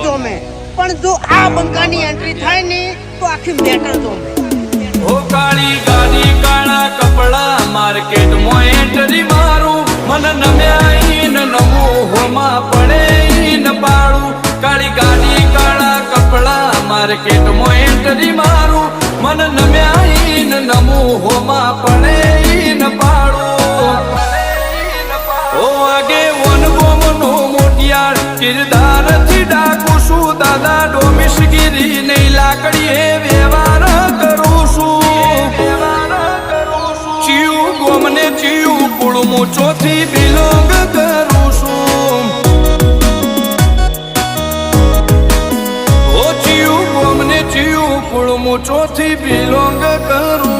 જોમે પણ જો આ બંકાની એન્ટ્રી થાય ને તો આખી મેટર જોમે ઓ કાળી ગાડી કાળા કપડા માર્કેટ માં એન્ટ્રી મારું મન નમ્યા ઈન નમો હોમાં પડે ઈન પાડું કાળી ગાડી કાળા કપડા માર્કેટ માં એન્ટ્રી મારું મન નમ્યા ઈન નમો હોમાં પડે ઈન પાડું ઓ આગે વન ગોમનો મોટિયાર કિરદાર થી ડાકુ છું દાદા ડોમિશગીરી નહીં લાકડીએ વ્યવહાર કરું છું ચિયું ગોમને ચિયું કુળમું ચોથી બિલોંગ કરું છું ઓ ચિયું ગોમને ચિયું કુળમું ચોથી બિલોંગ કરું